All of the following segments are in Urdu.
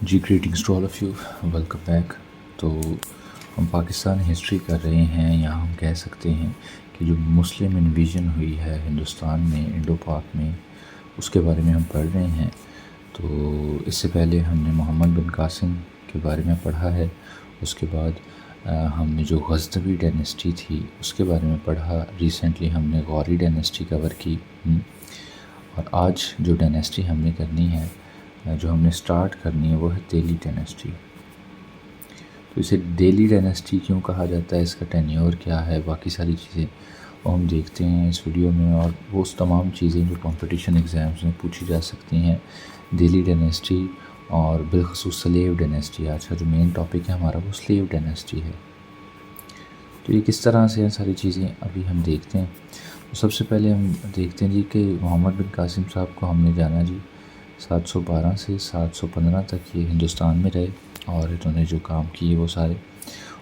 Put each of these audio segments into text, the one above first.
G greetings to all of you, welcome back. تو ہم پاکستان ہسٹری کر رہے ہیں، یہاں ہم کہہ سکتے ہیں کہ جو مسلم انویژن ہوئی ہے ہندوستان میں، انڈو پاک میں، اس کے بارے میں ہم پڑھ رہے ہیں۔ تو اس سے پہلے ہم نے محمد بن قاسم کے بارے میں پڑھا ہے، اس کے بعد ہم نے جو غزنوی ڈائنیسٹی تھی اس کے بارے میں پڑھا، ریسنٹلی ہم نے غوری ڈائنیسٹی کور کی، اور آج جو ڈائنیسٹی ہم نے کرنی ہے، جو ہم نے سٹارٹ کرنی ہے، وہ ہے دہلی ڈائنیسٹی۔ تو اسے دہلی ڈائنیسٹی کیوں کہا جاتا ہے، اس کا ٹینیور کیا ہے، باقی ساری چیزیں وہ ہم دیکھتے ہیں اس ویڈیو میں، اور وہ تمام چیزیں جو کمپٹیشن ایگزامز میں پوچھی جا سکتی ہیں۔ دہلی ڈائنیسٹی اور بالخصوص سلیو ڈائنیسٹی، آج کا جو مین ٹاپک ہے ہمارا وہ سلیو ڈائنیسٹی ہے۔ تو یہ کس طرح سے ہیں ساری چیزیں ابھی ہم دیکھتے ہیں۔ تو سب سے پہلے ہم دیکھتے ہیں جی کہ محمد بن قاسم صاحب کو ہم نے جانا جی 712 سے 715 تک یہ ہندوستان میں رہے، اور انہوں نے جو کام کیے وہ سارے۔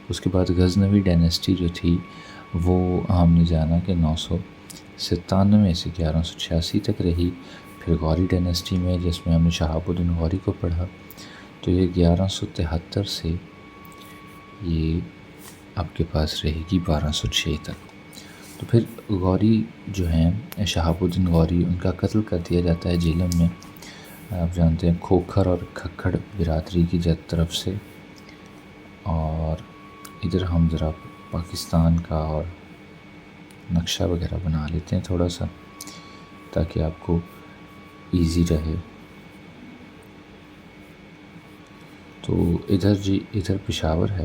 اس کے بعد غزنوی ڈائنیسٹی جو تھی وہ ہم نے جانا کہ 997 سے 1186 تک رہی۔ پھر غوری ڈائنیسٹی میں، جس میں ہم نے شہاب الدین غوری کو پڑھا، تو یہ 1173 سے یہ آپ کے پاس رہے گی 1206 تک۔ تو پھر غوری جو ہیں شہاب الدین غوری، ان کا قتل کر دیا جاتا ہے جہلم میں، آپ جانتے ہیں کھوکھر اور کھکھڑ برادری کی طرف سے۔ اور ادھر ہم ذرا پاکستان کا اور نقشہ وغیرہ بنا لیتے ہیں تھوڑا سا، تاکہ آپ کو ایزی رہے۔ تو ادھر جی، ادھر پشاور ہے،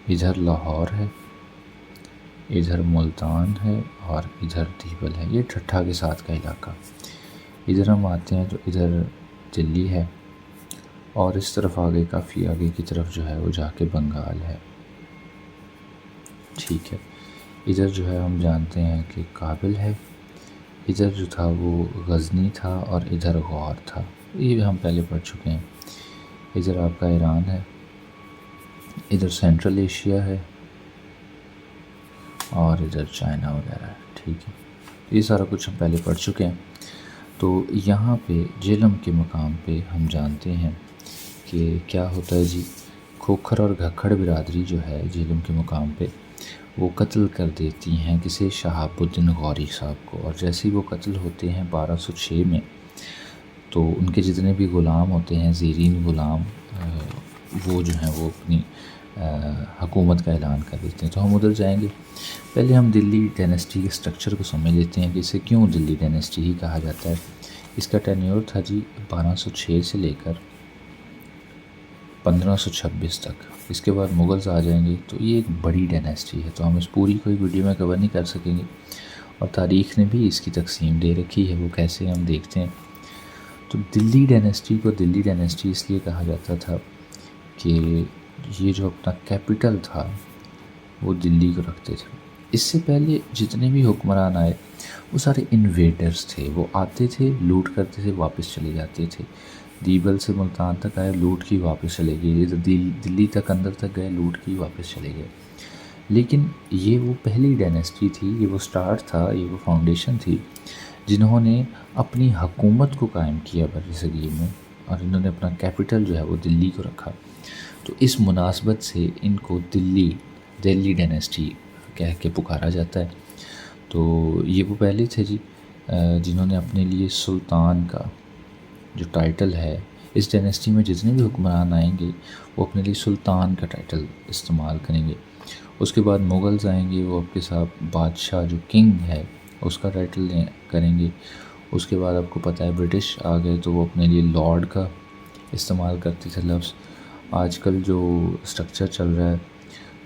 ادھر لاہور ہے، ادھر ملتان ہے، اور ادھر دیبل ہے، یہ ٹھٹھا کے ساتھ کا علاقہ۔ ادھر ہم آتے ہیں تو ادھر دلی ہے، اور اس طرف آگے کافی آگے کی طرف جو ہے وہ جا کے بنگال ہے، ٹھیک ہے۔ ادھر جو ہے ہم جانتے ہیں کہ کابل ہے، ادھر جو تھا وہ غزنی تھا، اور ادھر غور تھا، یہ ہم پہلے پڑھ چکے ہیں۔ ادھر آپ کا ایران ہے، ادھر سینٹرل ایشیا ہے، اور ادھر چائنا وغیرہ ہے، ٹھیک ہے۔ یہ سارا کچھ ہم پہلے پڑھ چکے ہیں۔ تو یہاں پہ جہلم کے مقام پہ ہم جانتے ہیں کہ کیا ہوتا ہے جی، کھوکھر اور گھکھڑ برادری جو ہے جہلم کے مقام پہ، وہ قتل کر دیتی ہیں کسی شہاب الدین غوری صاحب کو، اور جیسے ہی وہ قتل ہوتے ہیں 1206 میں، تو ان کے جتنے بھی غلام ہوتے ہیں، زیرین غلام، وہ جو ہیں وہ اپنی حکومت کا اعلان کر دیتے ہیں۔ تو ہم ادھر جائیں گے۔ پہلے ہم دلی ڈائنیسٹی کے سٹرکچر کو سمجھ لیتے ہیں کہ اسے کیوں دلی ڈائنیسٹی ہی کہا جاتا ہے۔ اس کا ٹینیور تھا جی 1206 سے لے کر 1526 تک۔ اس کے بعد مغلز آ جائیں گے، تو یہ ایک بڑی ڈائنیسٹی ہے، تو ہم اس پوری کوئی ویڈیو میں کور نہیں کر سکیں گے، اور تاریخ نے بھی اس کی تقسیم دے رکھی ہے، وہ کیسے ہم دیکھتے ہیں۔ تو دلی ڈائنیسٹی کو دلی ڈائنیسٹی اس لیے کہا جاتا تھا کہ یہ جو اپنا کیپٹل تھا وہ دلی کو رکھتے تھے۔ اس سے پہلے جتنے بھی حکمران آئے وہ سارے انویڈرز تھے، وہ آتے تھے، لوٹ کرتے تھے، واپس چلے جاتے تھے۔ دیبل سے ملتان تک آئے، لوٹ کی واپس چلے گئے، دلی تک اندر تک گئے، لوٹ کی واپس چلے گئے۔ لیکن یہ وہ پہلی ڈائنیسٹی تھی، یہ وہ سٹارٹ تھا، یہ وہ فاؤنڈیشن تھی جنہوں نے اپنی حکومت کو قائم کیا بر صغیر میں، اور انہوں نے اپنا کیپٹل جو ہے وہ دلی کو رکھا۔ تو اس مناسبت سے ان کو دلی ڈائنیسٹی کہہ کے پکارا جاتا ہے۔ تو یہ وہ پہلے تھے جی جنہوں نے اپنے لیے سلطان کا جو ٹائٹل ہے، اس ڈائنیسٹی میں جتنے بھی حکمران آئیں گے وہ اپنے لیے سلطان کا ٹائٹل استعمال کریں گے۔ اس کے بعد مغلز آئیں گے، وہ آپ کے ساتھ بادشاہ جو کنگ ہے اس کا ٹائٹل کریں گے۔ اس کے بعد آپ کو پتہ ہے برٹش آ گئے، تو وہ اپنے لیے لارڈ کا استعمال کرتے تھے لفظ۔ آج کل جو اسٹرکچر چل رہا ہے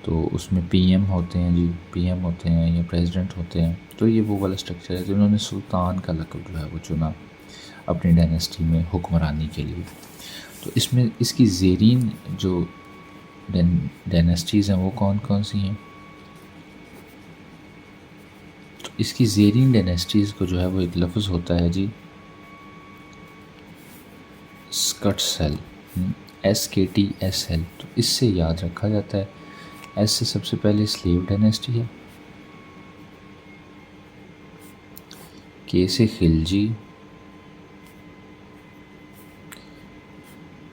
تو اس میں پی ایم ہوتے ہیں جی، پی ایم ہوتے ہیں یا پریزیڈنٹ ہوتے ہیں، تو یہ وہ والا اسٹرکچر ہے جنہوں نے سلطان کا لقب جو ہے وہ چنا اپنی ڈائنیسٹی میں حکمرانی کے لیے۔ تو اس میں اس کی زیرین جو ڈائنیسٹیز ہیں وہ کون کون سی ہیں؟ تو اس کی زیرین ڈائنیسٹیز کو جو ہے وہ ایک لفظ ہوتا ہے جی SKTSL، SKTSL، تو اس سے یاد رکھا جاتا ہے۔ ایس سے سب سے پہلے سلیو ڈائنیسٹی ہے، کے سے خلجی،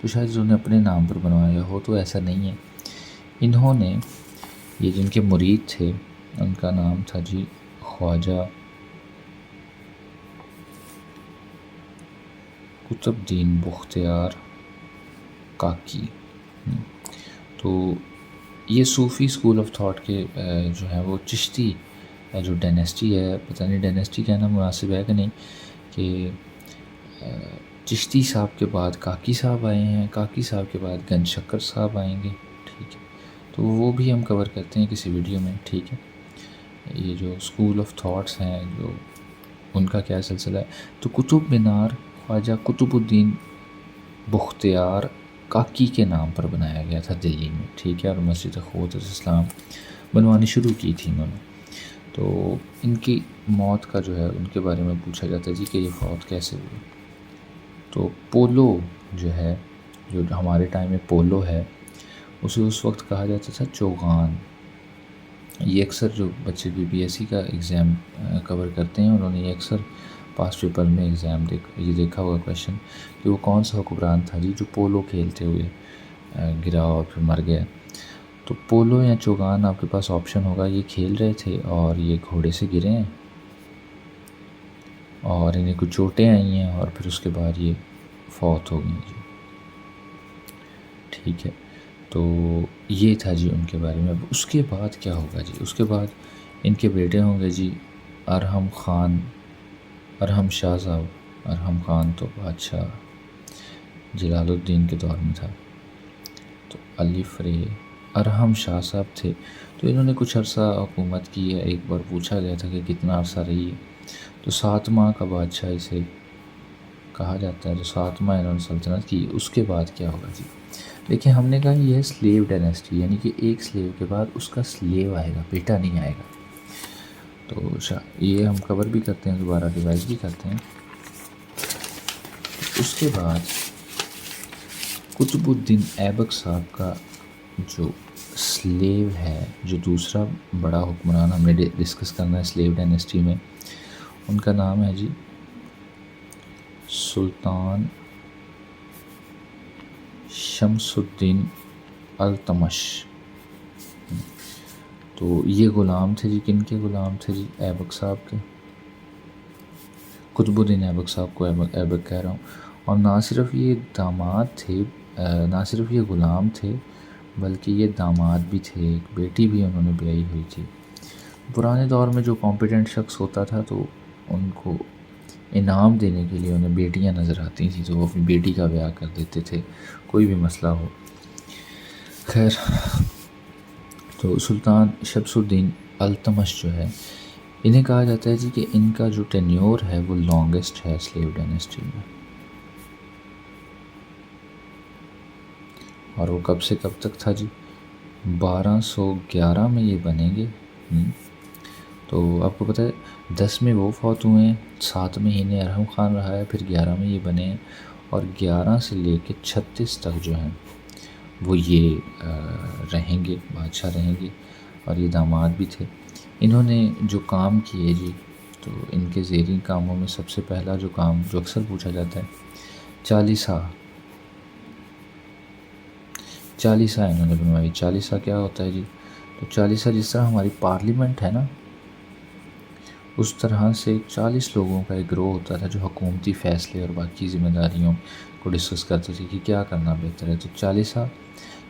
تو شاید انہوں نے اپنے نام پر بنوایا ہو، تو ایسا نہیں ہے۔ انہوں نے یہ جن کے مرید تھے ان کا نام تھا جی خواجہ قطب الدین بختیار کاکی۔ تو یہ صوفی اسکول آف تھاٹ کے جو ہے وہ چشتی جو ڈائنیسٹی ہے، پتہ نہیں ڈائنیسٹی کہنا مناسب ہے کہ نہیں، کہ چشتی صاحب کے بعد کاکی صاحب آئے ہیں، کاکی صاحب کے بعد گنج شکر صاحب آئیں گے، ٹھیک ہے، تو وہ بھی ہم کور کرتے ہیں کسی ویڈیو میں، ٹھیک ہے۔ یہ جو اسکول آف تھاٹس ہیں جو ان کا کیا سلسلہ ہے، تو قطب مینار خواجہ قطب الدین بختیار کاکی کے نام پر بنایا گیا تھا دلی میں، ٹھیک ہے، اور مسجد اخوت اسلام بنوانی شروع کی تھی انہوں نے۔ تو ان کی موت کا جو ہے ان کے بارے میں پوچھا جاتا ہے جی کہ یہ فوت کیسے ہوئی؟ تو پولو جو ہے، جو ہمارے ٹائم میں پولو ہے، اسے اس وقت کہا جاتا تھا چوغان۔ یہ اکثر جو بچے BPSC کا ایگزام کور کرتے ہیں انہوں نے یہ اکثر پاس پیپر میں ایگزام یہ دیکھا ہوگا کویشچن کہ وہ کون سا حکمران تھا جی جو پولو کھیلتے ہوئے گرا اور پھر مر گیا۔ تو پولو یا چوغان آپ کے پاس آپشن ہوگا، یہ کھیل رہے تھے اور یہ گھوڑے سے گرے ہیں اور انہیں کچھ چوٹیں آئی ہیں اور پھر اس کے بعد یہ فوت ہو گئی جی، ٹھیک ہے۔ تو یہ تھا جی ان کے بارے میں۔ اس کے بعد کیا ہوگا جی؟ اس کے بعد ان کے بیٹے ہوں گے جی ارحم خان، ارحم شاہ صاحب۔ ارحم خان تو بادشاہ جلال الدین کے دور میں تھا، تو الف رے ارحم شاہ صاحب تھے۔ تو انہوں نے کچھ عرصہ حکومت کی ہے، ایک بار پوچھا گیا تھا کہ کتنا عرصہ رہی ہے، تو 7 ماہ کا بادشاہ اسے کہا جاتا ہے، جو 7 ماہ انہوں نے سلطنت کی۔ اس کے بعد کیا ہوگا جی؟ دیکھیں ہم نے کہا یہ ہے سلیو ڈائنیسٹی، یعنی کہ ایک سلیو کے بعد اس کا سلیو آئے گا، بیٹا نہیں آئے گا۔ تو یہ ہم کور بھی کرتے ہیں، دوبارہ ریوائز بھی کرتے ہیں۔ اس کے بعد قطب الدین ایبک صاحب کا جو سلیو ہے، جو دوسرا بڑا حکمران ہم نے ڈسکس کرنا ہے سلیو ڈائنیسٹی میں، ان کا نام ہے جی سلطان شمس الدین التمش۔ تو یہ غلام تھے جی، کن کے غلام تھے جی؟ ایبک صاحب کے، قطب الدین ایبک صاحب کو ایبک کہہ رہا ہوں۔ اور نہ صرف یہ داماد تھے، نہ صرف یہ غلام تھے، بلکہ یہ داماد بھی تھے، ایک بیٹی بھی انہوں نے بیائی ہوئی تھی۔ پرانے دور میں جو کمپیٹنٹ شخص ہوتا تھا تو ان کو انعام دینے کے لیے انہیں بیٹیاں نظر آتی تھیں تو وہ اپنی بیٹی کا بیاہ کر دیتے تھے، کوئی بھی مسئلہ ہو۔ خیر، تو سلطان شمس الدین التمش جو ہے، انہیں کہا جاتا ہے جی کہ ان کا جو ٹینیور ہے وہ لانگسٹ ہے سلیو ڈائنیسٹی میں، اور وہ کب سے کب تک تھا جی؟ 1211 میں یہ بنیں گے۔ تو آپ کو پتہ ہے 10 میں وہ فوت ہوئے ہیں، 7 میں انہیں ارحم خان رہا ہے، پھر 11 میں یہ بنے ہیں، اور 11 سے لے کے 36 تک جو ہیں وہ یہ رہیں گے، بادشاہ رہیں گے، اور یہ داماد بھی تھے۔ انہوں نے جو کام کیے جی، تو ان کے زیریں کاموں میں سب سے پہلا جو کام جو اکثر پوچھا جاتا ہے، چالیسا انہوں نے بنوائی۔ چالیسا کیا ہوتا ہے جی؟ تو چالیسا جس طرح ہماری پارلیمنٹ ہے نا، اس طرح سے 40 لوگوں کا ایک گروہ ہوتا تھا جو حکومتی فیصلے اور باقی ذمہ داریوں کو ڈسکس کرتے تھے کہ کیا کرنا بہتر ہے۔ تو چالیسا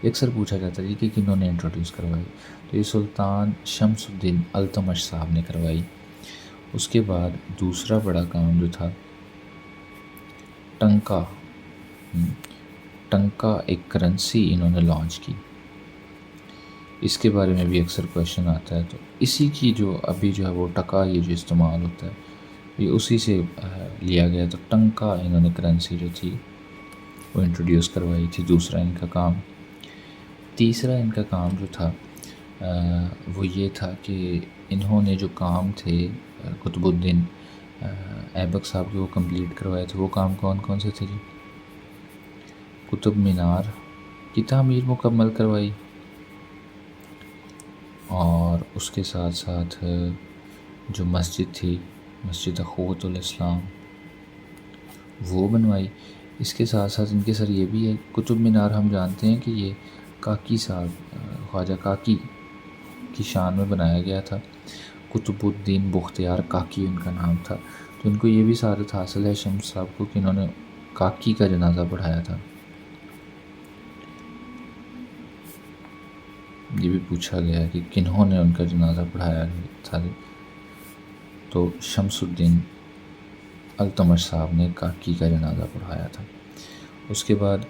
اکثر پوچھا جاتا ہے کہ کنہوں نے انٹروڈیوس کروائی، تو یہ سلطان شمس الدین التمش صاحب نے کروائی۔ اس کے بعد دوسرا بڑا کام جو تھا، ٹنکا ایک کرنسی انہوں نے لانچ کی، اس کے بارے میں بھی اکثر کویشچن آتا ہے۔ تو اسی کی جو ابھی جو ہے وہ ٹکا یہ جو استعمال ہوتا ہے یہ اسی سے لیا گیا، تو ٹنکا انہوں نے کرنسی جو تھی وہ انٹروڈیوس کروائی تھی، دوسرا ان کا کام۔ تیسرا ان کا کام جو تھا وہ یہ تھا کہ انہوں نے جو کام تھے قطب الدین ایبک صاحب کے وہ کمپلیٹ کروائے تھے۔ وہ کام کون کون سے تھے جی؟ قطب مینار کی تعمیر مکمل کروائی، اور اس کے ساتھ ساتھ جو مسجد تھی مسجد اخوۃ الاسلام وہ بنوائی۔ اس کے ساتھ ساتھ ان کے سر یہ بھی ہے، قطب مینار ہم جانتے ہیں کہ یہ کاکی صاحب خواجہ کاکی کی شان میں بنایا گیا تھا۔ قطب الدین بختیار کاکی ان کا نام تھا، تو ان کو یہ بھی سعادت حاصل ہے شمس صاحب کو کہ انہوں نے کاکی کا جنازہ پڑھایا تھا۔ یہ بھی پوچھا گیا ہے کہ کنہوں نے ان کا جنازہ پڑھایا تھا، تو شمس الدین التمش صاحب نے کاکی کا جنازہ پڑھایا تھا۔ اس کے بعد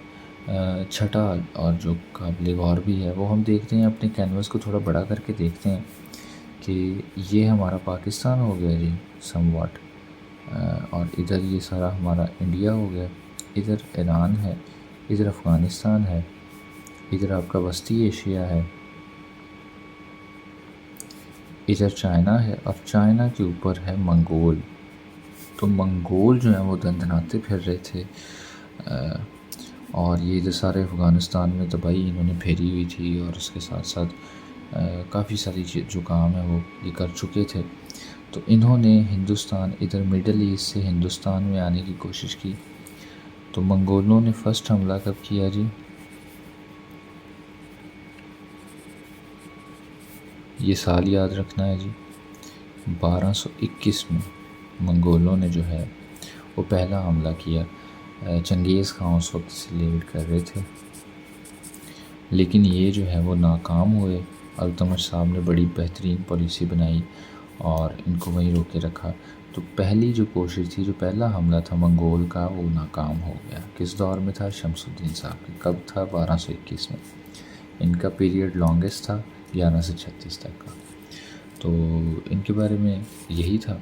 چھٹا اور جو قابل غور بھی ہے وہ ہم دیکھتے ہیں، اپنے کینوس کو تھوڑا بڑا کر کے دیکھتے ہیں کہ یہ ہمارا پاکستان ہو گیا جی سم واٹ، اور ادھر یہ سارا ہمارا انڈیا ہو گیا، ادھر ایران ہے، ادھر افغانستان ہے، ادھر آپ کا وسطی ایشیا ہے، ادھر چائنا ہے، اور چائنا کے اوپر ہے منگول۔ تو منگول جو ہیں وہ دندناتے پھر رہے تھے، اور یہ جو سارے افغانستان میں تباہی انہوں نے پھیری ہوئی تھی، اور اس کے ساتھ ساتھ کافی ساری جو کام ہے وہ یہ کر چکے تھے۔ تو انہوں نے ہندوستان، ادھر مڈل ایسٹ سے ہندوستان میں آنے کی کوشش کی۔ تو منگولوں نے فرسٹ حملہ کب کیا جی؟ یہ سال یاد رکھنا ہے جی، 1221 میں منگولوں نے جو ہے وہ پہلا حملہ کیا۔ چنگیز خان اس وقت سے لیڈ کر رہے تھے، لیکن یہ جو ہے وہ ناکام ہوئے۔ التمش صاحب نے بڑی بہترین پالیسی بنائی اور ان کو وہیں روکے رکھا۔ تو پہلی جو کوشش تھی، جو پہلا حملہ تھا منگول کا، وہ ناکام ہو گیا۔ کس دور میں تھا؟ شمس الدین صاحب کے۔ کب تھا؟ 1221 میں۔ ان کا پیریڈ لانگسٹ تھا، 11 سے 36 تک کا۔ تو ان کے بارے میں یہی تھا۔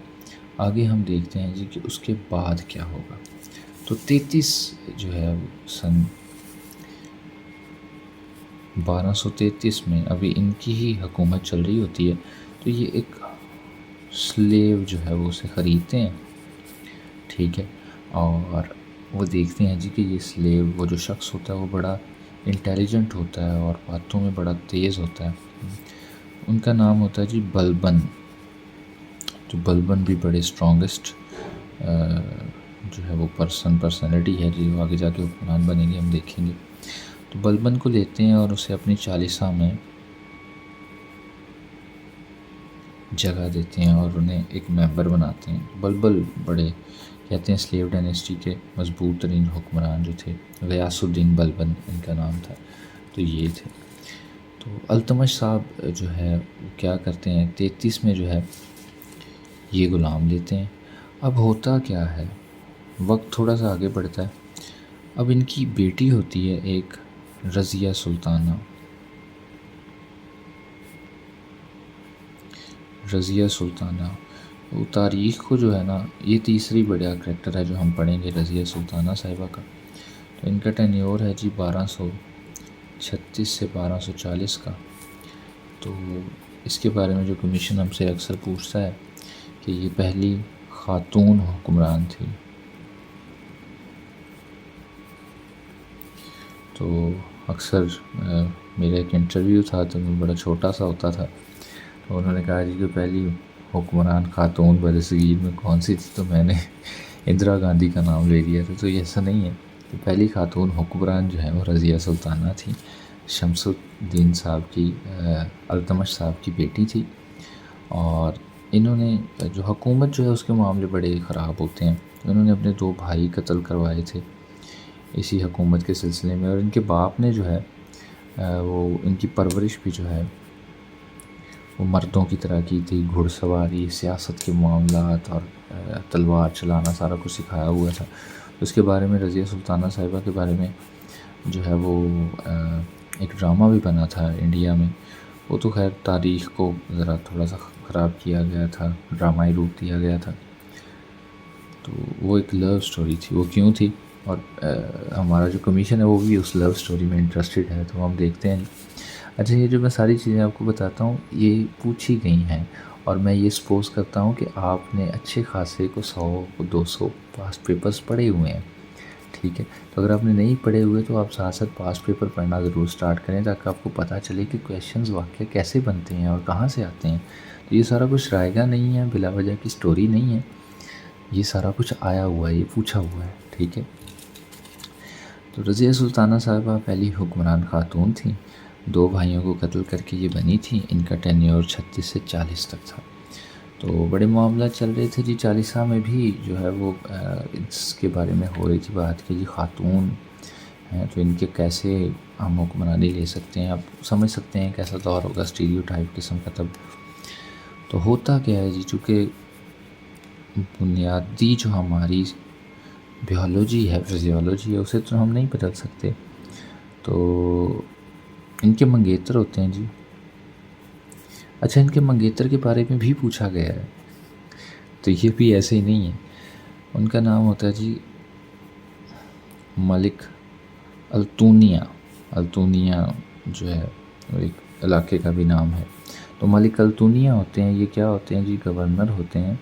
آگے ہم دیکھتے ہیں جی کہ اس کے بعد کیا ہوگا۔ تو 33 جو ہے سن 1233 میں ابھی ان کی ہی حکومت چل رہی ہوتی ہے، تو یہ ایک سلیو جو ہے وہ اسے خریدتے ہیں، ٹھیک ہے، اور وہ دیکھتے ہیں جی کہ یہ سلیو، وہ جو شخص ہوتا ہے وہ بڑا انٹیلیجنٹ ہوتا ہے اور باتوں میں بڑا تیز ہوتا ہے۔ ان کا نام ہوتا ہے جی بلبن۔ تو بلبن بھی بڑے اسٹرانگسٹ جو ہے وہ پرسنالٹی ہے جی، وہ آگے جا کے حکمران بنیں گے، ہم دیکھیں گے۔ تو بلبن کو لیتے ہیں اور اسے اپنی چالیسا میں جگہ دیتے ہیں اور انہیں ایک ممبر بناتے ہیں۔ بلبل بڑے کہتے ہیں سلیو ڈائنیسٹی کے مضبوط ترین حکمران جو تھے، غیاث الدین بلبن ان کا نام تھا، تو یہ تھے۔ تو التمش صاحب جو ہے وہ کیا کرتے ہیں، 33 میں جو ہے یہ غلام لیتے ہیں۔ اب ہوتا کیا ہے، وقت تھوڑا سا آگے بڑھتا ہے۔ اب ان کی بیٹی ہوتی ہے ایک رضیہ سلطانہ۔ رضیہ سلطانہ وہ تاریخ کو جو ہے نا، یہ تیسری بڑا کریکٹر ہے جو ہم پڑھیں گے رضیہ سلطانہ صاحبہ کا۔ تو ان کا ٹینیور ہے جی 1236 سے 1240 کا۔ تو اس کے بارے میں جو کمیشن ہم سے اکثر پوچھتا ہے کہ یہ پہلی خاتون حکمران تھی۔ تو اکثر میرا ایک انٹرویو تھا تو میں بڑا چھوٹا سا ہوتا تھا، تو انہوں نے کہا جی کہ پہلی حکمران خاتون برصغیر میں کون سی تھی، تو میں نے اندرا گاندھی کا نام لے لیا تھا۔ تو یہ ایسا نہیں ہے، تو پہلی خاتون حکمران جو ہے وہ رضیہ سلطانہ تھی، شمس الدین صاحب کی، التمش صاحب کی بیٹی تھی۔ اور انہوں نے جو حکومت جو ہے اس کے معاملے بڑے خراب ہوتے ہیں۔ انہوں نے اپنے 2 بھائی قتل کروائے تھے اسی حکومت کے سلسلے میں، اور ان کے باپ نے جو ہے وہ ان کی پرورش بھی جو ہے وہ مردوں کی طرح کی تھی، گھڑ سواری، سیاست کے معاملات اور تلوار چلانا سارا کچھ سکھایا ہوا تھا۔ اس کے بارے میں رضیہ سلطانہ صاحبہ کے بارے میں جو ہے وہ ایک ڈرامہ بھی بنا تھا انڈیا میں، وہ تو خیر تاریخ کو ذرا تھوڑا سا خراب کیا گیا تھا، ڈرامائی روپ دیا گیا تھا۔ تو وہ ایک لو سٹوری تھی، وہ کیوں تھی، اور ہمارا جو کمیشن ہے وہ بھی اس لو سٹوری میں انٹرسٹڈ ہے، تو ہم دیکھتے ہیں۔ اچھا، یہ جو میں ساری چیزیں آپ کو بتاتا ہوں یہ پوچھی گئی ہیں، اور میں یہ سپوز کرتا ہوں کہ آپ نے اچھے خاصے کو 100 کو 200 پاسٹ پیپرز پڑھے ہوئے ہیں، ٹھیک ہے۔ تو اگر آپ نے نہیں پڑھے ہوئے تو آپ ساتھ ساتھ پاسٹ پیپر پڑھنا ضرور سٹارٹ کریں، تاکہ آپ کو پتہ چلے کہ کویشچنز واقعہ کیسے بنتے ہیں اور کہاں سے آتے ہیں۔ تو یہ سارا کچھ رائے گاہ نہیں ہے، بلا وجہ کی سٹوری نہیں ہے، یہ سارا کچھ آیا ہوا ہے، یہ پوچھا ہوا ہے، ٹھیک ہے۔ تو رضیہ سلطانہ صاحبہ پہلی حکمران خاتون تھیں، 2 بھائیوں کو قتل کر کے یہ بنی تھیں۔ ان کا ٹینیور 36 سے 40 تک تھا۔ تو بڑے معاملات چل رہے تھے جی 40 میں بھی جو ہے وہ اس کے بارے میں ہو رہی تھی بات کہ جی خاتون ہیں تو ان کے کیسے ہم حکمرانی لے سکتے ہیں۔ اب سمجھ سکتے ہیں کیسا دور ہوگا، اسٹیریوٹائپ قسم کا۔ تب تو ہوتا کیا ہے جی، چونکہ بنیادی جو ہماری بیولوجی ہے، فزیولوجی ہے، اسے تو ہم نہیں بدل سکتے۔ تو ان کے منگیتر ہوتے ہیں جی۔ اچھا، ان کے منگیتر کے بارے میں بھی پوچھا گیا ہے، تو یہ بھی ایسے ہی نہیں ہے۔ ان کا نام ہوتا ہے جی ملک التونیہ۔ التونیہ جو ہے وہ ایک علاقے کا بھی نام ہے۔ تو ملک التونیہ ہوتے ہیں، یہ کیا ہوتے ہیں جی، گورنر ہوتے ہیں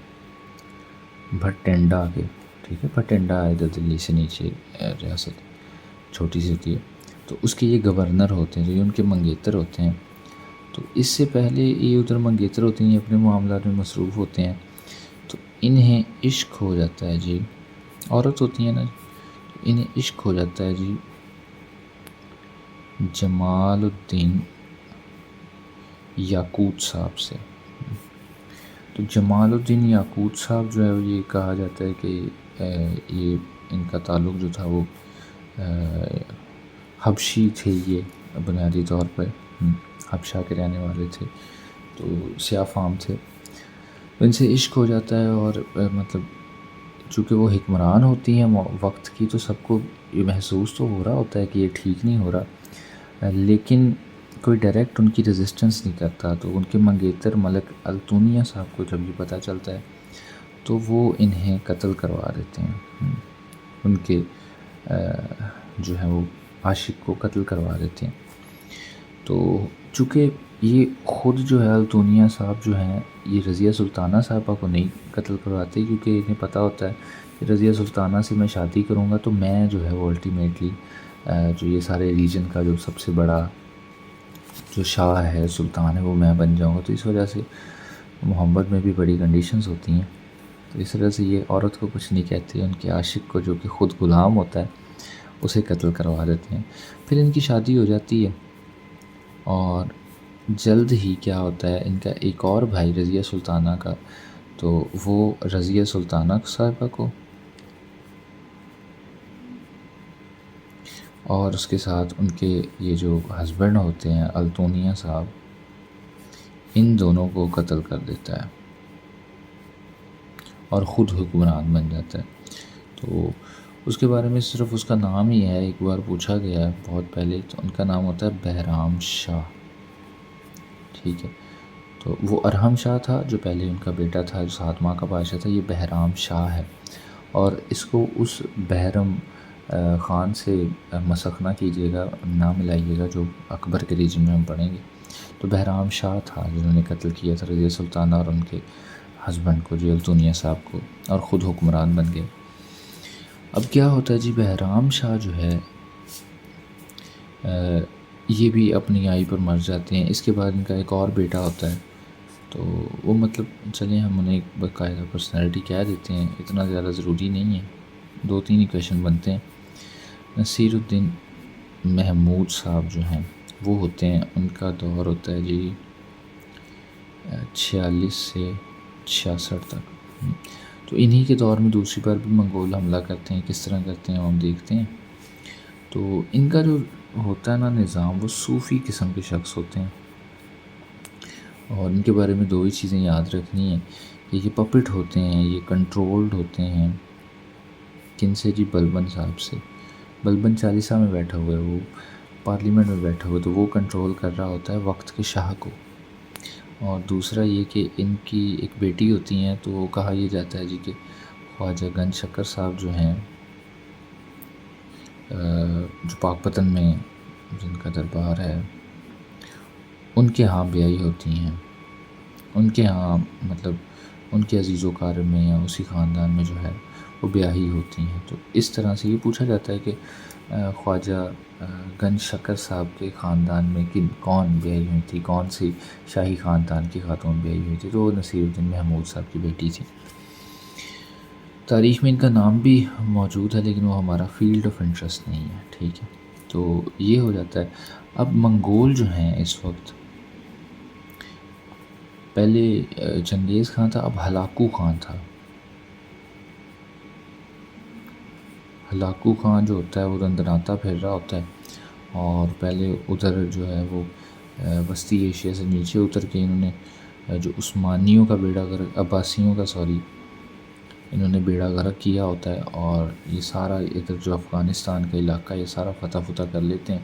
بھٹینڈا کے، ٹھیک ہے۔ بھٹینڈا ادھر دلی سے نیچے ریاست چھوٹی سی ہوتی ہے، تو اس کے یہ گورنر ہوتے ہیں، جو یہ ان کے منگیتر ہوتے ہیں۔ تو اس سے پہلے یہ ادھر منگیتر ہوتے ہیں، یہ اپنے معاملات میں مصروف ہوتے ہیں، تو انہیں عشق ہو جاتا ہے جی، عورت ہوتی ہیں نا، تو انہیں عشق ہو جاتا ہے جی جمال الدین یاقوت صاحب سے۔ تو جمال الدین یاقوت صاحب جو ہے یہ کہا جاتا ہے کہ یہ ان کا تعلق جو تھا وہ حبشی تھے، یہ بنیادی طور پر حبشہ کے رہنے والے تھے، تو سیاہ فام تھے۔ ان سے عشق ہو جاتا ہے، اور مطلب چونکہ وہ حکمران ہوتی ہیں وقت کی، تو سب کو یہ محسوس تو ہو رہا ہوتا ہے کہ یہ ٹھیک نہیں ہو رہا، لیکن کوئی ڈائریکٹ ان کی ریزسٹنس نہیں کرتا۔ تو ان کے منگیتر ملک التونیہ صاحب کو جب یہ پتہ چلتا ہے تو وہ انہیں قتل کروا دیتے ہیں، ان کے جو ہے وہ عاشق کو قتل کروا دیتے ہیں۔ تو چونکہ یہ خود جو ہے التونیہ صاحب جو ہیں، یہ رضیہ سلطانہ صاحبہ کو نہیں قتل کرواتے، کیونکہ انہیں پتہ ہوتا ہے کہ رضیہ سلطانہ سے میں شادی کروں گا تو میں جو ہے وہ الٹیمیٹلی جو یہ سارے ریجن کا جو سب سے بڑا جو شاہ ہے، سلطان ہے، وہ میں بن جاؤں گا۔ تو اس وجہ سے محمد میں بھی بڑی کنڈیشنز ہوتی ہیں، تو اس وجہ سے یہ عورت کو کچھ نہیں کہتے، ان کے عاشق کو جو کہ خود غلام ہوتا ہے اسے قتل کروا دیتے ہیں۔ پھر ان کی شادی ہو جاتی ہے، اور جلد ہی کیا ہوتا ہے، ان کا ایک اور بھائی رضیہ سلطانہ کا، تو وہ رضیہ سلطانہ صاحبہ کو اور اس کے ساتھ ان کے یہ جو ہسبینڈ ہوتے ہیں التونیہ صاحب، ان دونوں کو قتل کر دیتا ہے اور خود حکمران بن جاتا ہے۔ تو اس کے بارے میں صرف اس کا نام ہی ہے، ایک بار پوچھا گیا ہے بہت پہلے، تو ان کا نام ہوتا ہے بہرام شاہ، ٹھیک ہے۔ تو وہ ارحم شاہ تھا جو پہلے ان کا بیٹا تھا، جو 7 ماہ کا بادشاہ تھا، یہ بہرام شاہ ہے، اور اس کو اس بہرم خان سے مسخ نہ کیجیے گا، نہ ملائیے گا، جو اکبر کے ریجن میں ہم پڑھیں گے۔ تو بہرام شاہ تھا جنہوں نے قتل کیا تھا رضیہ سلطانہ اور ان کے ہسبینڈ کو، جی التونیہ صاحب کو، اور خود حکمران بن گئے۔ اب کیا ہوتا ہے جی، بہرام شاہ جو ہے یہ بھی اپنی آئی پر مر جاتے ہیں۔ اس کے بعد ان کا ایک اور بیٹا ہوتا ہے، تو وہ مطلب چلیں ہم انہیں ایک باقاعدہ پرسنالٹی کہہ دیتے ہیں، اتنا زیادہ ضروری نہیں ہے، 2-3 ہی کویشچن بنتے ہیں۔ نصیر الدین محمود صاحب جو ہیں وہ ہوتے ہیں، ان کا دور ہوتا ہے جی 46 سے 66 تک۔ تو انہی کے دور میں دوسری بار بھی منگول حملہ کرتے ہیں، کس طرح کرتے ہیں ہم دیکھتے ہیں۔ تو ان کا جو ہوتا ہے نا نظام، وہ صوفی قسم کے شخص ہوتے ہیں، اور ان کے بارے میں 2 ہی چیزیں یاد رکھنی ہیں کہ یہ پپٹ ہوتے ہیں، یہ کنٹرولڈ ہوتے ہیں۔ کن سے جی؟ بلبن صاحب سے۔ بلبن 40 میں بیٹھا ہوا ہے، وہ پارلیمنٹ میں بیٹھا ہوا ہے، تو وہ کنٹرول کر رہا ہوتا ہے وقت کے شاہ کو۔ اور دوسرا یہ کہ ان کی ایک بیٹی ہوتی ہیں، تو وہ کہا یہ جاتا ہے جی کہ خواجہ گنج شکر صاحب جو ہیں، جو پاک پتن میں جن کا دربار ہے، ان کے ہاں بیائی ہوتی ہیں، ان کے ہاں مطلب ان کے عزیز و اقارب میں یا اسی خاندان میں جو ہے وہ بیاہی ہوتی ہیں۔ تو اس طرح سے یہ پوچھا جاتا ہے کہ خواجہ گنج شکر صاحب کے خاندان میں کون بیاہی ہوئی تھی، کون سی شاہی خاندان کی خاتون بیاہی ہوئی تھی، تو وہ نصیر الدین محمود صاحب کی بیٹی تھی۔ تاریخ میں ان کا نام بھی موجود ہے لیکن وہ ہمارا فیلڈ آف انٹرسٹ نہیں ہے، ٹھیک ہے. تو یہ ہو جاتا ہے. اب منگول جو ہیں اس وقت، پہلے چنگیز خان تھا، اب ہلاکو خان تھا. ہلاکو خان جو ہوتا ہے وہ رندناتا پھر رہا ہوتا ہے، اور پہلے ادھر جو ہے وہ وسطی ایشیا سے نیچے اتر کے انہوں نے جو عثمانیوں کا بیڑا غرق، عباسیوں کا سوری، انہوں نے بیڑا غرق کیا ہوتا ہے، اور یہ سارا ادھر جو افغانستان کا علاقہ یہ سارا فتح کر لیتے ہیں.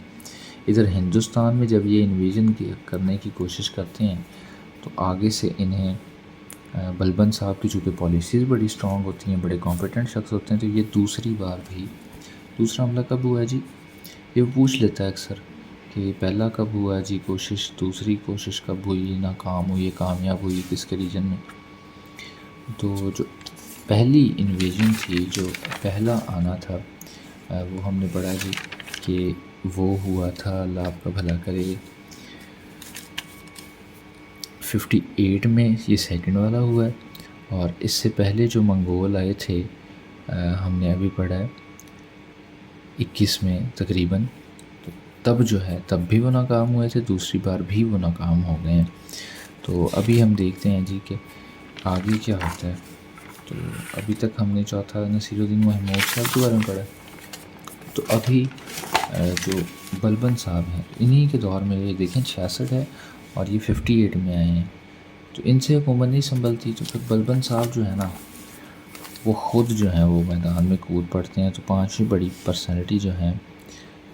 ادھر ہندوستان میں جب یہ انویژن کرنے کی کوشش کرتے ہیں تو آگے سے انہیں بلبن صاحب کی چونکہ پالیسیز بڑی اسٹرانگ ہوتی ہیں، بڑے کمپیٹنٹ شخص ہوتے ہیں، تو یہ دوسری بار بھی دوسرا حملہ کب ہوا ہے جی، یہ پوچھ لیتا ہے اکثر کہ پہلا کب ہوا ہے جی کوشش، دوسری کوشش کب ہوئی، ناکام ہوئی، کامیاب ہوئی کس کے ریجن میں. تو جو پہلی انویژن تھی، جو پہلا آنا تھا، وہ ہم نے پڑھا جی کہ وہ ہوا تھا، اللہ آپ کا بھلا کرے، 58 میں. یہ سیکنڈ والا ہوا ہے. اور اس سے پہلے جو منگول آئے تھے ہم نے ابھی پڑھا ہے 21 میں تقریباً، تو تب جو ہے تب بھی وہ ناکام ہوئے تھے، دوسری بار بھی وہ ناکام ہو گئے ہیں. تو ابھی ہم دیکھتے ہیں جی کہ آگے کیا ہوتا ہے. تو ابھی تک ہم نے چوتھا نصیر الدین محمود صاحب کے بارے میں پڑھا. تو ابھی جو بلبن صاحب ہیں انہی کے دور میں یہ دیکھیں 66 ہے اور یہ 58 میں آئے ہیں. تو ان سے حکومت نہیں سنبھلتی، تو پھر بلبن صاحب جو ہے نا وہ خود جو ہیں وہ میدان میں کود پڑتے ہیں. تو پانچویں بڑی پرسنالٹی جو ہیں،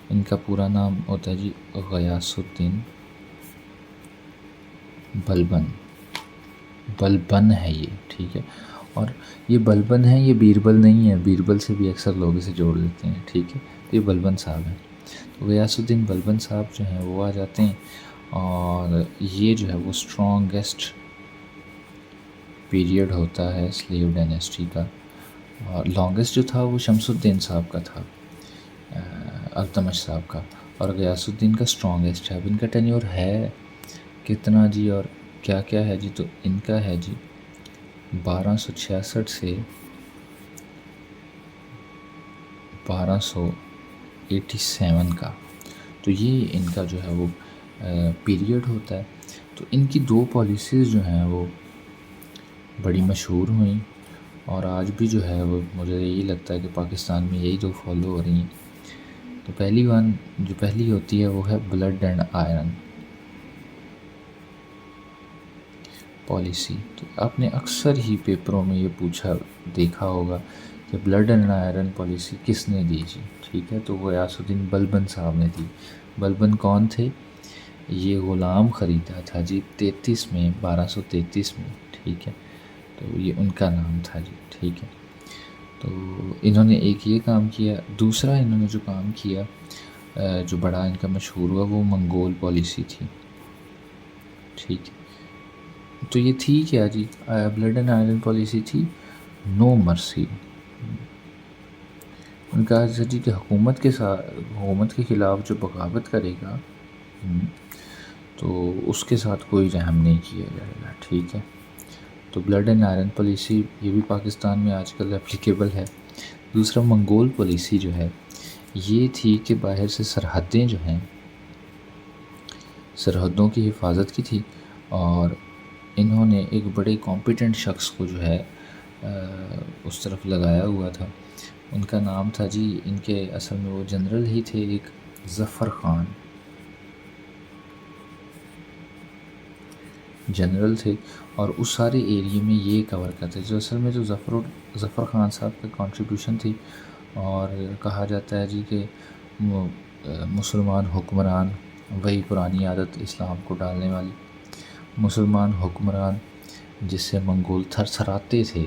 ان کا پورا نام ہوتا ہے جی غیاث الدین بلبن. بلبن ہے یہ، ٹھیک ہے. اور یہ بلبن ہے، یہ بیربل نہیں ہے. بیربل سے بھی اکثر لوگ اسے جوڑ دیتے ہیں، ٹھیک ہے. تو یہ بلبن صاحب ہیں. تو غیاث الدین بلبن صاحب جو ہیں وہ آ جاتے ہیں، اور یہ جو ہے وہ اسٹرانگیسٹ پیریڈ ہوتا ہے سلیو ڈائنیسٹی کا. اور لانگسٹ جو تھا وہ شمس الدین صاحب کا تھا، التمش صاحب کا. اور غیاث الدین کا اسٹرانگیسٹ ہے. اب ان کا ٹینیور ہے کتنا جی اور کیا کیا ہے جی، تو ان کا ہے جی 1266 سے 1287 کا. تو یہ ان کا جو ہے وہ پیریڈ ہوتا ہے. تو ان کی دو پالیسیز جو ہیں وہ بڑی مشہور ہوئیں، اور آج بھی جو ہے وہ مجھے یہی لگتا ہے کہ پاکستان میں یہی دو فالو ہو رہی ہیں. تو پہلی ہوتی ہے وہ ہے بلڈ اینڈ آئرن پالیسی. تو آپ نے اکثر ہی پیپروں میں یہ دیکھا ہوگا کہ بلڈ اینڈ آئرن پالیسی کس نے دی جی، ٹھیک ہے. تو غیاث الدین بلبن صاحب نے دی. بلبن کون تھے؟ یہ غلام خریدا تھا جی 33 میں، 1233 میں، ٹھیک ہے. تو یہ ان کا نام تھا جی، ٹھیک ہے. تو انہوں نے ایک یہ کام کیا. دوسرا انہوں نے جو کام کیا جو بڑا ان کا مشہور ہوا وہ منگول پالیسی تھی، ٹھیک ہے. تو یہ تھی کیا جی، بلڈ اینڈ آئرن پالیسی تھی نو مرسی. ان کا جی کہ حکومت کے خلاف جو بغاوت کرے گا تو اس کے ساتھ کوئی رحم نہیں کیا جائے گا، ٹھیک ہے. تو بلڈ اینڈ آئرن پالیسی یہ بھی پاکستان میں آج کل اپلیکیبل ہے. دوسرا منگول پالیسی جو ہے یہ تھی کہ باہر سے سرحدیں جو ہیں، سرحدوں کی حفاظت کی تھی، اور انہوں نے ایک بڑے کمپیٹنٹ شخص کو جو ہے اس طرف لگایا ہوا تھا. ان کا نام تھا جی، ان کے اصل میں وہ جنرل ہی تھے، ایک ظفر خان جنرل تھے، اور اس سارے ایریے میں یہ کور کرتے جو اصل میں جو ظفر خان صاحب کا کنٹریبیوشن تھی. اور کہا جاتا ہے جی کہ مسلمان حکمران، وہی پرانی عادت اسلام کو ڈالنے والی، مسلمان حکمران جس سے منگول تھر تھراتے تھے،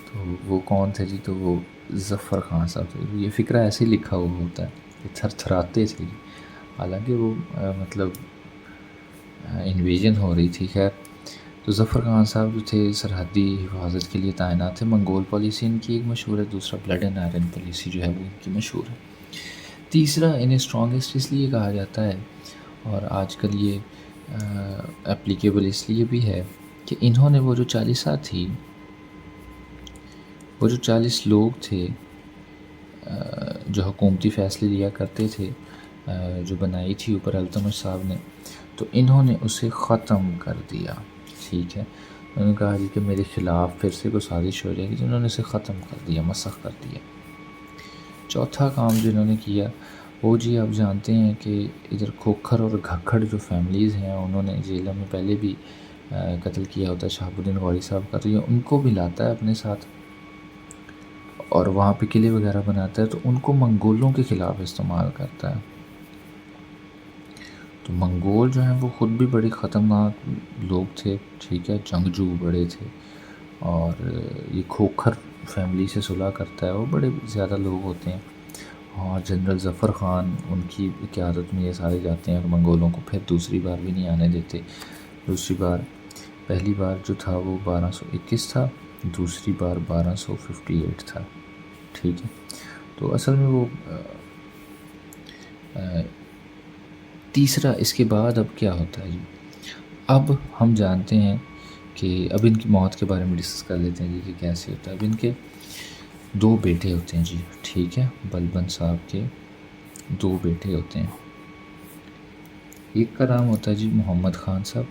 تو وہ کون تھے جی، تو وہ ظفر خان صاحب تھے. یہ فقرہ ایسے ہی لکھا ہوا ہوتا ہے کہ تھر تھراتے تھے جی، حالانکہ وہ مطلب انویژن ہو رہی تھی. خیر، تو ظفر خان صاحب جو تھے سرحدی حفاظت کے لیے تعینات تھے. منگول پالیسی ان کی ایک مشہور ہے. دوسرا بلڈ اینڈ آئرن پالیسی جو ہے وہ ان کی مشہور ہے. تیسرا انہیں اسٹرانگسٹ اس لیے کہا جاتا ہے، اور آج کل یہ اپلیکیبل اس لیے بھی ہے کہ انہوں نے وہ جو چالیسا تھی وہ جو 40 لوگ تھے جو حکومتی فیصلے لیا کرتے تھے، جو بنائی تھی اوپر التمش صاحب نے، تو انہوں نے اسے ختم کر دیا. ٹھیک ہے، انہوں نے کہا جی کہ میرے خلاف پھر سے کوئی سازش ہو جائے گی، تو انہوں نے اسے ختم کر دیا، مسخ کر دیا. چوتھا کام جو انہوں نے کیا وہ جی آپ جانتے ہیں کہ ادھر کھوکھر اور گھکھڑ جو فیملیز ہیں انہوں نے ضلع میں پہلے بھی قتل کیا ہوتا ہے شہاب الدین غوری صاحب کا، تو یہ ان کو بھی لاتا ہے اپنے ساتھ اور وہاں پہ قلعے وغیرہ بناتا ہے، تو ان کو منگولوں کے خلاف استعمال کرتا ہے. تو منگول جو ہیں وہ خود بھی بڑے خطرناک لوگ تھے. ٹھیک ہے، جنگجو بڑے تھے، اور یہ کھوکھر فیملی سے صلح کرتا ہے، وہ بڑے زیادہ لوگ ہوتے ہیں. اور جنرل ظفر خان ان کی قیادت میں یہ سارے جاتے ہیں اور منگولوں کو پھر دوسری بار بھی نہیں آنے دیتے. دوسری بار، پہلی بار جو تھا وہ 1221 تھا، دوسری بار 1258 تھا. ٹھیک ہے، تو اصل میں وہ تیسرا اس کے بعد اب کیا ہوتا ہے جی، اب ہم جانتے ہیں کہ اب ان کی موت کے بارے میں ڈسکس کر لیتے ہیں جی کہ کیسے ہوتا ہے. اب ان کے 2 بیٹے ہوتے ہیں جی. ٹھیک ہے، بلبن صاحب کے 2 بیٹے ہوتے ہیں. ایک کا نام ہوتا ہے جی محمد خان صاحب،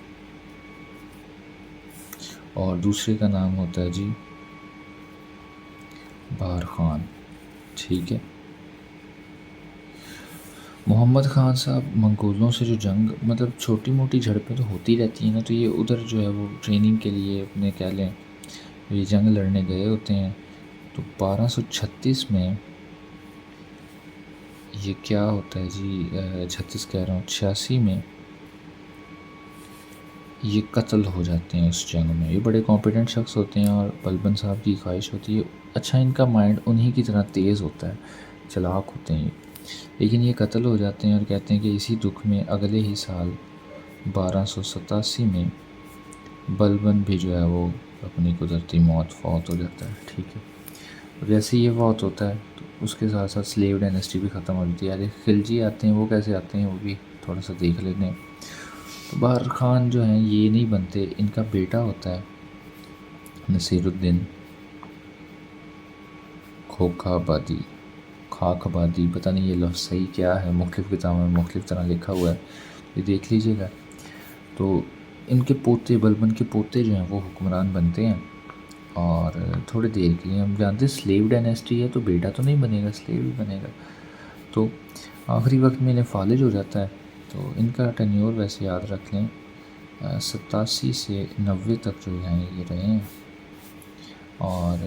اور دوسرے کا نام ہوتا ہے جی بہر خان. ٹھیک ہے، محمد خان صاحب منگولوں سے جو جنگ، مطلب چھوٹی موٹی جھڑپیں تو ہوتی رہتی ہیں نا، تو یہ ادھر جو ہے وہ ٹریننگ کے لیے اپنے کہہ لیں یہ جنگ لڑنے گئے ہوتے ہیں. تو 1236 میں یہ کیا ہوتا ہے جی، 36 کہہ رہا ہوں، 86 میں یہ قتل ہو جاتے ہیں اس جنگ میں. یہ بڑے کمپیٹنٹ شخص ہوتے ہیں اور بلبن صاحب کی خواہش ہوتی ہے، اچھا ان کا مائنڈ انہی کی طرح تیز ہوتا ہے، چلاک ہوتے ہیں. لیکن یہ قتل ہو جاتے ہیں اور کہتے ہیں کہ اسی دکھ میں اگلے ہی سال 1287 میں بلبن بھی جو ہے وہ اپنی قدرتی موت فوت ہو جاتا ہے. ٹھیک ہے، اور جیسے یہ فوت ہوتا ہے تو اس کے ساتھ ساتھ سلیو ڈائنسٹی بھی ختم ہو جاتی ہے. خلجی آتے ہیں، وہ کیسے آتے ہیں وہ بھی تھوڑا سا دیکھ لیتے ہیں. تو بہر خان جو ہیں یہ نہیں بنتے، ان کا بیٹا ہوتا ہے نصیر الدین کھوکھا آبادی، خاک آبادی، پتہ نہیں یہ لفظ صحیح کیا ہے، مختلف کتابوں میں مختلف طرح لکھا ہوا ہے، یہ دیکھ لیجئے گا. تو ان کے پوتے، بلبن کے پوتے جو ہیں وہ حکمران بنتے ہیں، اور تھوڑی دیر کے لیے ہم جانتے ہیں سلیو ڈائنیسٹی ہے تو بیٹا تو نہیں بنے گا، سلیو ہی بنے گا. تو آخری وقت میں انہیں فالج ہو جاتا ہے. تو ان کا ٹینیور ویسے یاد رکھ لیں 87 سے 90 تک جو ہیں یہ رہے ہیں. اور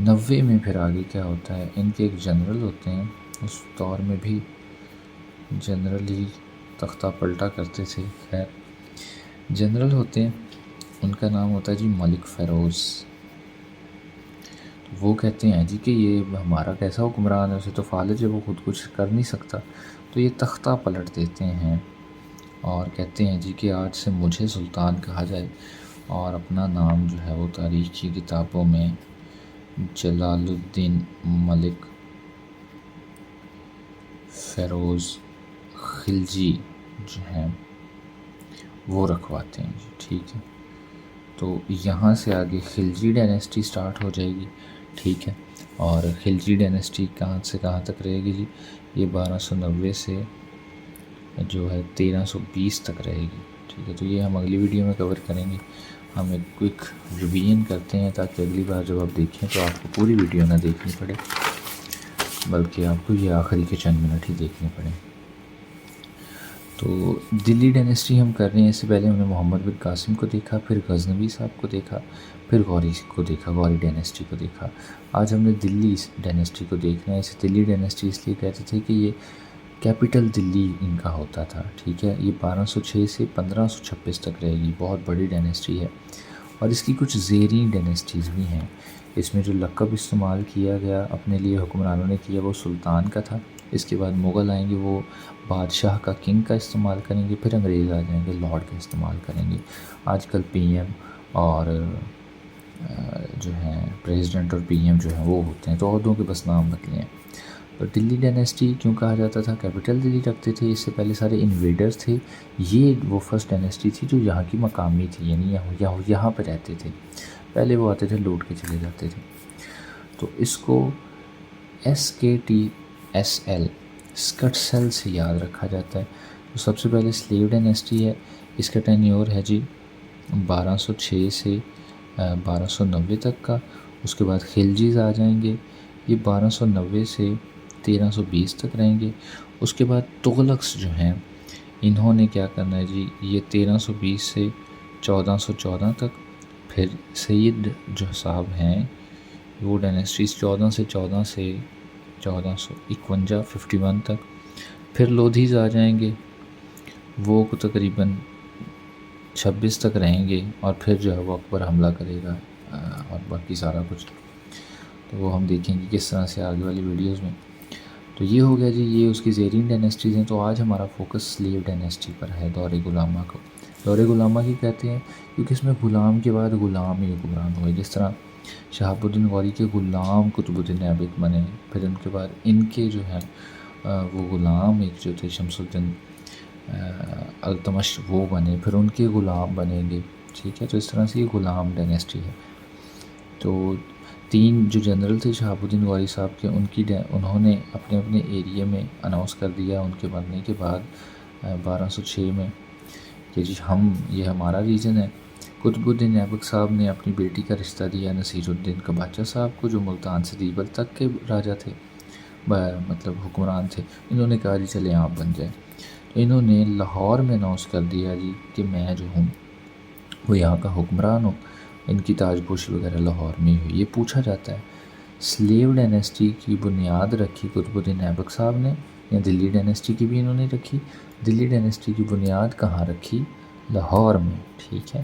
90 میں پھر آگے کیا ہوتا ہے، ان کے ایک جنرل ہوتے ہیں، اس دور میں بھی جنرل ہی تختہ پلٹا کرتے تھے. خیر، جنرل ہوتے ہیں، ان کا نام ہوتا ہے جی ملک فیروز. وہ کہتے ہیں جی کہ یہ ہمارا کیسا حکمران ہے، اسے تو فالج ہے، وہ خود کچھ کر نہیں سکتا. تو یہ تختہ پلٹ دیتے ہیں اور کہتے ہیں جی کہ آج سے مجھے سلطان کہا جائے، اور اپنا نام جو ہے وہ تاریخ کی کتابوں میں جلال الدین ملک فیروز خلجی جو ہیں وہ رکھواتے ہیں جی. ٹھیک ہے، تو یہاں سے آگے خلجی ڈائنیسٹی سٹارٹ ہو جائے گی. ٹھیک ہے، اور خلجی ڈائنیسٹی کہاں سے کہاں تک رہے گی جی، یہ 1290 سے جو ہے 1320 تک رہے گی. ٹھیک ہے، تو یہ ہم اگلی ویڈیو میں کور کریں گے. ہم ایک کوئک ریویژن کرتے ہیں تاکہ اگلی بار جب آپ دیکھیں تو آپ کو پوری ویڈیو نہ دیکھنی پڑے، بلکہ آپ کو یہ آخری کے چند منٹ ہی دیکھنے پڑیں. تو دلی ڈائنیسٹی ہم کر رہے ہیں، اس سے پہلے ہم نے محمد بن قاسم کو دیکھا، پھر غزنوی صاحب کو دیکھا، پھر غوری کو دیکھا، غوری ڈائنیسٹی کو دیکھا. آج ہم نے دلی ڈائنیسٹی کو دیکھنا ہے. اسے دلی ڈائنیسٹی اس لیے کہتے تھے کہ یہ کیپٹل دلی ان کا ہوتا تھا. ٹھیک ہے، یہ 1206 سے 1526 تک رہے گی، بہت بڑی ڈائنیسٹی ہے. اور اس کی کچھ زیریں ڈائنیسٹیز بھی ہیں. اس میں جو لقب استعمال کیا گیا اپنے لیے حکمرانوں نے کیا وہ سلطان کا تھا. اس کے بعد مغل آئیں گے، وہ بادشاہ کا، کنگ کا استعمال کریں گے. پھر انگریز آ جائیں گے، لارڈ کا استعمال کریں گے. آج کل پی ایم اور جو ہیں پریزیڈنٹ اور پی ایم جو ہیں وہ ہوتے ہیں، تو عہدوں کے بس نام بدلے ہیں. تو دلی ڈائنیسٹی کیوں کہا جاتا تھا، کیپٹل دلی رکھتے تھے. اس سے پہلے سارے انویڈرز تھے. یہ وہ فرسٹ ڈائنیسٹی تھی جو یہاں کی مقامی تھی، یعنی یہاں پہ رہتے تھے. پہلے وہ آتے تھے لوٹ کے چلے جاتے تھے. تو اس کو SKTSL اسکٹ سیل سے یاد رکھا جاتا ہے. تو سب سے پہلے سلیو ڈائنیسٹی ہے. اس کا ٹینیور ہے جی 1206 سے 1290 تک کا. اس کے بعد خلجیز آ جائیں گے، یہ 1290 سے 1320 تک رہیں گے. اس کے بعد تغلقس جو ہیں انہوں نے کیا کرنا ہے جی، یہ 1320 سے 1414 تک. پھر سید جو صاحب ہیں وہ ڈائنیسٹیز 14 سے 1451 51 تک. پھر لودھیز آ جائیں گے، وہ تقریباً 26 تک رہیں گے، اور پھر جو ہے وہ اکبر حملہ کرے گا اور باقی سارا کچھ تو وہ ہم دیکھیں گے کس طرح سے آگے والی ویڈیوز میں. تو یہ ہو گیا جی، یہ اس کی زیرین ڈائنیسٹیز ہیں. تو آج ہمارا فوکس سلیو ڈائنیسٹی پر ہے، دور غلامہ کو. دور غلامہ کی کہتے ہیں کیونکہ اس میں غلام کے بعد غلام ہی حکمران ہوئے. جس طرح شہاب الدین غوری کے غلام قطب الدین ایبک بنے، پھر ان کے بعد ان کے جو ہے وہ غلام ایک جو تھے شمس الدین التمش وہ بنے، پھر ان کے غلام بنیں گے. ٹھیک ہے، تو اس طرح سے یہ غلام ڈائنیسٹی ہے. تو 3 جو جنرل تھے شہاب الدین غوری صاحب کے، انہوں نے اپنے اپنے ایریے میں اناؤنس کر دیا ان کے بننے کے بعد 1206 میں کہ جی یہ ہمارا ریجن ہے. قطب الدین ایبک صاحب نے اپنی بیٹی کا رشتہ دیا نصیر الدین کباچہ صاحب کو، جو ملتان سے دیبل تک کے راجہ تھے، مطلب حکمران تھے. انہوں نے کہا جی چلیں آپ بن جائیں. تو انہوں نے لاہور میں اناؤنس کر دیا جی کہ میں جو ہوں وہ یہاں کا حکمران ہوں. ان کی تاج پوشی وغیرہ لاہور میں ہوئی. یہ پوچھا جاتا ہے سلیو ڈائنیسٹی کی بنیاد رکھی قطب الدین ایبک صاحب نے یا دلی ڈائنیسٹی کی بھی انہوں نے رکھی؟ دلی ڈائنیسٹی کی بنیاد کہاں رکھی؟ لاہور میں. ٹھیک ہے،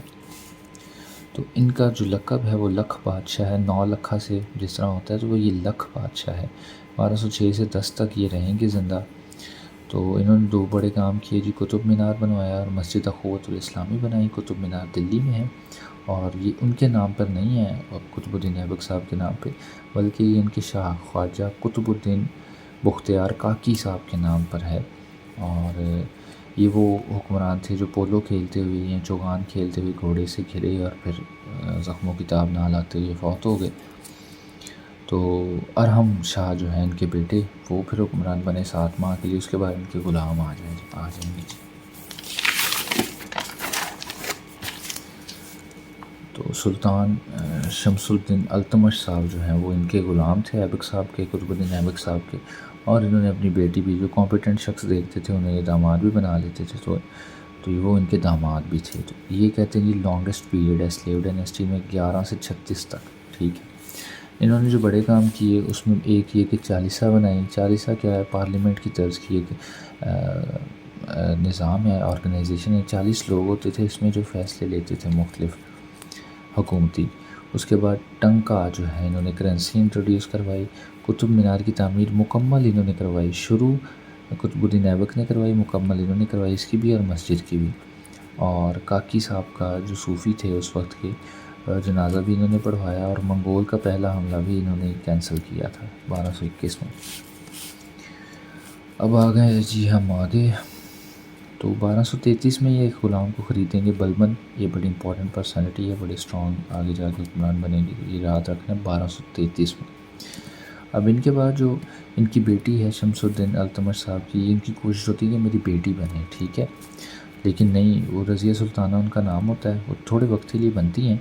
تو ان کا جو لقب ہے وہ لکھ بادشاہ ہے. 9 لکھا سے جس طرح ہوتا ہے تو وہ یہ لکھ بادشاہ ہے. 1206 سے 10 تک یہ رہیں گے زندہ. تو انہوں نے 2 بڑے کام کیے جی، قطب مینار بنوایا اور مسجد اخوت الاسلامی بنائی. قطب مینار دلی میں ہے، اور یہ ان کے نام پر نہیں ہے قطب الدین ایبک صاحب کے نام پہ، بلکہ یہ ان کے شاہ خواجہ قطب الدین بختیار کاکی صاحب کے نام پر ہے. اور یہ وہ حکمران تھے جو پولو کھیلتے ہوئے یا چوگان کھیلتے ہوئے گھوڑے سے گرے اور پھر زخموں کی تاب نہ لاتے ہوئے فوت ہو گئے. تو ارحم شاہ جو ہیں ان کے بیٹے، وہ پھر حکمران بنے 7 ماہ کے لیے. اس کے بعد ان کے غلام آ جائیں گے. تو سلطان شمس الدین التمش صاحب جو ہیں وہ ان کے غلام تھے ایبک صاحب کے، قطب الدین ایبک صاحب کے. اور انہوں نے اپنی بیٹی بھی، جو کمپیٹنٹ شخص دیکھتے تھے انہیں یہ داماد بھی بنا لیتے تھے، تو وہ ان کے داماد بھی تھے. تو یہ کہتے ہیں کہ لانگسٹ پیریڈ ہے سلیو ڈائنیسٹی میں 11 سے 36 تک. ٹھیک ہے، انہوں نے جو بڑے کام کیے اس میں ایک یہ کہ چالیسہ بنائی. چالیسہ کیا ہے؟ پارلیمنٹ کی طرز کی ایک نظام ہے، آرگنائزیشن ہے. 40 لوگ ہوتے تھے اس میں جو فیصلے لیتے تھے مختلف حکومتی. اس کے بعد ٹنکا جو ہے انہوں نے کرنسی انٹروڈیوس کروائی. قطب مینار کی تعمیر مکمل انہوں نے کروائی. شروع قطب الدین ایبک نے کروائی، مکمل انہوں نے کروائی اس کی بھی اور مسجد کی بھی. اور کاکی صاحب کا جو صوفی تھے اس وقت کے، جنازہ بھی انہوں نے پڑھوایا. اور منگول کا پہلا حملہ بھی انہوں نے کینسل کیا تھا 1221 میں. اب آ گئے جی ہم آگے. تو 1233 میں یہ ایک غلام کو خریدیں گے، بلبن. یہ بڑی امپورٹنٹ پرسنالٹی ہے، بڑے اسٹرانگ آگے جا کے حکمران بنیں گے. یہ یاد رکھنا 1233 میں. اب ان کے بعد جو ان کی بیٹی ہے شمس الدین التمش صاحب کی، ان کی کوشش ہوتی ہے کہ میری بیٹی بنے. ٹھیک ہے، لیکن نہیں، وہ رضیہ سلطانہ ان کا نام ہوتا ہے. وہ تھوڑے وقت کے لیے بنتی ہیں.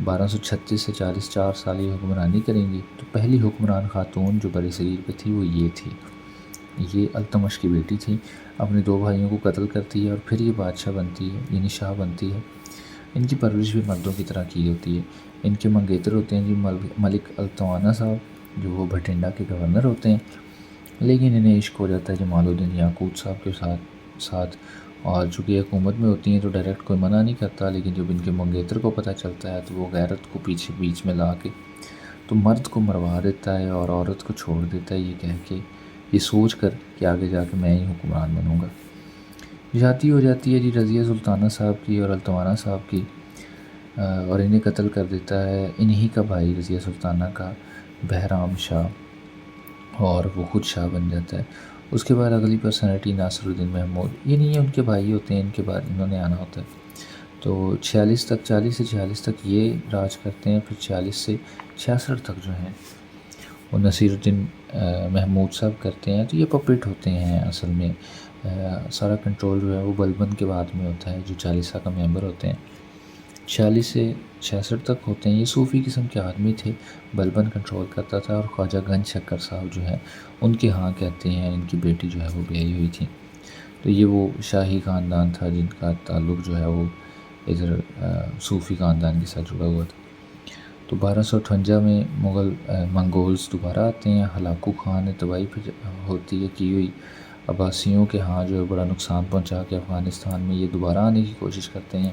1236 سے 44 سال یہ حکمرانی کریں گی. تو پہلی حکمران خاتون جو بر صغیر پہ تھی وہ یہ تھی. یہ التمش کی بیٹی تھی. اپنے 2 بھائیوں کو قتل کرتی ہے اور پھر یہ بادشاہ بنتی ہے، یعنی شاہ بنتی ہے. ان کی پرورش بھی مردوں کی طرح کی ہوتی ہے. ان کے منگیتر ہوتے ہیں جی ملک التوانا صاحب، جو وہ بھٹنڈا کے گورنر ہوتے ہیں. لیکن انہیں عشق ہو جاتا ہے جمال الدین یاقوت صاحب کے ساتھ. اور چونکہ حکومت میں ہوتی ہیں تو ڈائریکٹ کوئی منع نہیں کرتا، لیکن جب ان کے منگیتر کو پتہ چلتا ہے تو وہ غیرت کو بیچ میں لا کے تو مرد کو مروا دیتا ہے اور عورت کو چھوڑ دیتا ہے، یہ کہہ کے، یہ سوچ کر کہ آگے جا کے میں ہی حکمران بنوں گا. جاتی ہو جاتی ہے جی رضیہ سلطانہ صاحب کی اور التوانا صاحب کی، اور انہیں قتل کر دیتا ہے انہی کا بھائی رضیہ سلطانہ کا بہرام شاہ، اور وہ خود شاہ بن جاتا ہے. اس کے بعد اگلی پرسنالٹی ناصر الدین محمود. یہ نہیں ہے، ان کے بھائی ہوتے ہیں، ان کے بعد انہوں نے آنا ہوتا ہے. تو 40 سے 46 تک یہ راج کرتے ہیں. پھر 46 سے 66 تک جو ہیں وہ نصیر الدین محمود صاحب کرتے ہیں. تو یہ پپٹ ہوتے ہیں اصل میں. سارا کنٹرول جو ہے وہ بلبن کے بعد میں ہوتا ہے جو چالیسہ کا ممبر ہوتے ہیں. 46 سے 66 تک ہوتے ہیں. یہ صوفی قسم کے آدمی تھے. بلبن کنٹرول کرتا تھا اور خواجہ گنج شکر صاحب جو ہے ان کے ہاں کہتے ہیں ان کی بیٹی جو ہے وہ بیاہی ہوئی تھی. تو یہ وہ شاہی خاندان تھا جن کا تعلق جو ہے وہ ادھر صوفی خاندان کے ساتھ جڑا ہوا تھا. تو 1258 میں منگولز دوبارہ آتے ہیں. ہلاکو خان نے تباہی ہوتی ہے کی ہوئی. عباسیوں کے ہاں جو ہے بڑا نقصان پہنچا کے افغانستان میں یہ دوبارہ آنے کی کوشش کرتے ہیں.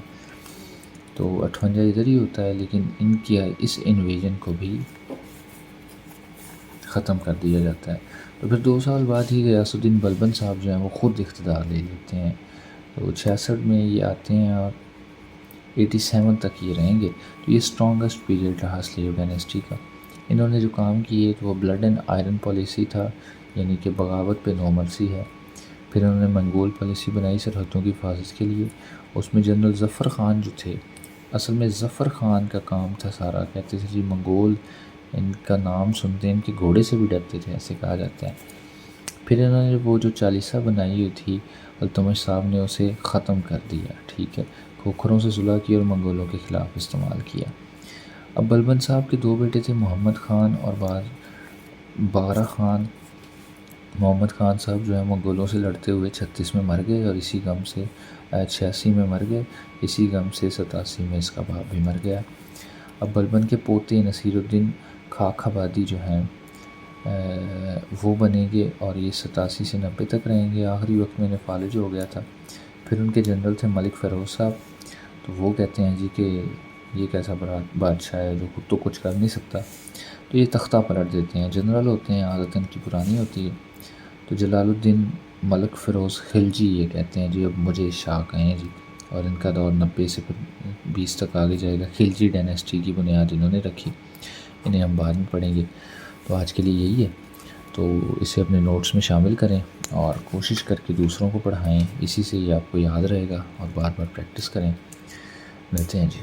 تو 58 ادھر ہی ہوتا ہے لیکن ان کی اس انویژن کو بھی ختم کر دیا جاتا ہے. تو پھر 2 سال بعد ہی غیاث الدین بلبن صاحب جو ہیں وہ خود اقتدار لے لیتے ہیں. تو 66 میں یہ آتے ہیں اور 87 تک یہ رہیں گے. تو یہ اسٹرانگسٹ پیریڈ رہا سلیو ڈائنیسٹی کا. انہوں نے جو کام کیے تو وہ بلڈ اینڈ آئرن پالیسی تھا یعنی کہ بغاوت پہ نو مرسی ہے. پھر انہوں نے منگول پالیسی بنائی سرحدوں کی حفاظت کے لیے. اس میں جنرل ظفر خان جو تھے اصل میں ظفر خان کا کام تھا سارا. کہتے تھے جی منگول ان کا نام سنتے ہیں ان کے گھوڑے سے بھی ڈرتے تھے ایسے کہا جاتا ہے. پھر انہوں نے وہ جو چالیسہ بنائی ہوئی تھی التمش صاحب نے اسے ختم کر دیا. ٹھیک ہے. کھوکھروں سے صلح کی اور منگولوں کے خلاف استعمال کیا. اب بلبن صاحب کے 2 بیٹے تھے محمد خان اور بارہ خان. محمد خان صاحب جو ہے منگولوں سے لڑتے ہوئے 36 میں مر گئے اور اسی غم سے 86 میں مر گئے. اسی غم سے 87 میں اس کا باپ بھی مر گیا. اب بلبن کے پوتے نصیر الدین خاک آبادی جو ہیں وہ بنیں گے اور یہ 87 سے 90 تک رہیں گے. آخری وقت میں انہیں فالج ہو گیا تھا. پھر ان کے جنرل تھے ملک فیروز صاحب. تو وہ کہتے ہیں جی کہ یہ کیسا بڑا بادشاہ ہے جو خود تو کچھ کر نہیں سکتا. تو یہ تختہ پلٹ دیتے ہیں. جنرل ہوتے ہیں عادت ان کی پرانی ہوتی ہے. تو جلال الدین ملک فیروز خلجی یہ کہتے ہیں جی اب مجھے شاہ کہیں جی. اور ان کا دور 90 سے 20 تک آگے جائے گا. خلجی ڈائنیسٹی کی بنیاد انہوں نے رکھی. انہیں ہم بعد میں پڑھیں گے. تو آج کے لیے یہی ہے. تو اسے اپنے نوٹس میں شامل کریں اور کوشش کر کے دوسروں کو پڑھائیں. اسی سے یہ آپ کو یاد رہے گا اور بار بار پریکٹس کریں. ملتے ہیں جی.